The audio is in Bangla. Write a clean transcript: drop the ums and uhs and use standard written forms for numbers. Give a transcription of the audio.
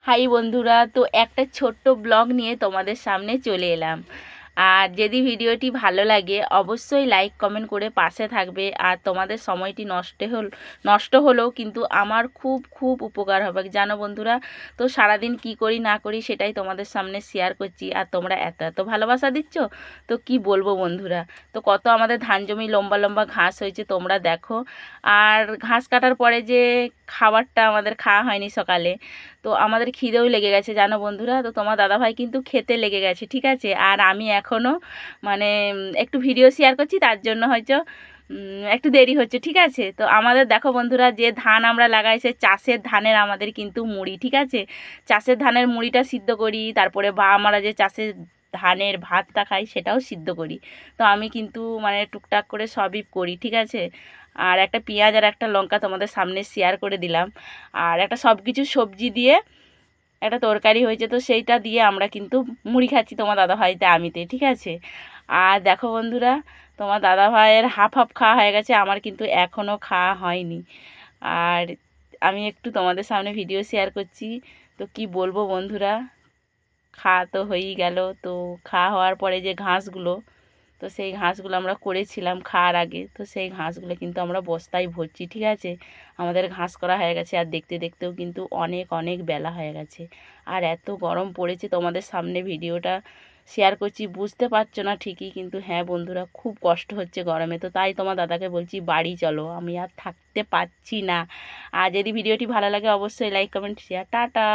হাই বন্ধুরা, তো একটা ছোট্ট ব্লগ নিয়ে তোমাদের সামনে চলে এলাম। আর যদি ভিডিওটি ভালো লাগে অবশ্যই লাইক কমেন্ট করে পাশে থাকবে। আর তোমাদের সময়টি নষ্ট হলেও কিন্তু আমার খুব খুব উপকার হবে জানো বন্ধুরা। তো সারাদিন কি করি না করি সেটাই তোমাদের সামনে শেয়ার করছি, আর তোমরা এত এত ভালোবাসা দিচ্ছ, তো কি বলবো বন্ধুরা। তো কত আমাদের ধান জমি লম্বা লম্বা ঘাস হয়েছে তোমরা দেখো। আর ঘাস কাটার পরে যে খাবারটা আমাদের খাওয়া হয়নি সকালে, তো আমাদের খিদেও লেগে গেছে জানো বন্ধুরা। তো তোমার দাদাভাই কিন্তু খেতে লেগে গেছে, ঠিক আছে। আর আমি এখনও মানে একটু ভিডিও শেয়ার করছি, তার জন্য হয়তো একটু দেরি হচ্ছে, ঠিক আছে। তো আমাদের দেখো বন্ধুরা, যে ধান আমরা লাগাই সে চাষের ধানের আমাদের কিন্তু মুড়ি, ঠিক আছে। চাষের ধানের মুড়িটা সিদ্ধ করি, তারপরে বা আমরা যে চাষের ধানের ভাতটা খাই সেটাও সিদ্ধ করি। তো আমি কিন্তু মানে টুকটাক করে সবই করি, ঠিক আছে। আর একটা পেঁয়াজ আর একটা লঙ্কা তোমাদের সামনে শেয়ার করে দিলাম। আর একটা সব কিছু সবজি দিয়ে একটা তরকারি হয়েছে, তো সেইটা দিয়ে আমরা কিন্তু মুড়ি খাচ্ছি তোমার দাদাভাইতে আমিতে, ঠিক আছে। আর দেখো বন্ধুরা, তোমার দাদাভাইয়ের হাফ হাফ খাওয়া হয়ে গেছে, আমার কিন্তু এখনও খাওয়া হয়নি। আর আমি একটু তোমাদের সামনে ভিডিও শেয়ার করছি। তো কি বলবো বন্ধুরা, খাওয়া তো হয়েই গেল। তো খাওয়া হওয়ার পরে যে ঘাসগুলো, তো সেই ঘাসগুলো আমরা করেছিলাম খাওয়ার আগে, তো সেই ঘাসগুলো কিন্তু আমরা বস্তায় ভরছি, ঠিক আছে। আমাদের ঘাস করা হয়ে গেছে, আর দেখতে দেখতেও কিন্তু অনেক অনেক বেলা হয়ে গেছে। আর এত গরম পড়েছে, তোমাদের সামনে ভিডিওটা শেয়ার করছি, বুঝতে পারছো না ঠিকই, কিন্তু হ্যাঁ বন্ধুরা খুব কষ্ট হচ্ছে গরমে। তো তাই তোমার দাদাকে বলছি বাড়ি চলো, আমি আর থাকতে পারছি না। আর যদি ভিডিওটি ভালো লাগে অবশ্যই লাইক কমেন্ট শেয়ার, টাটা।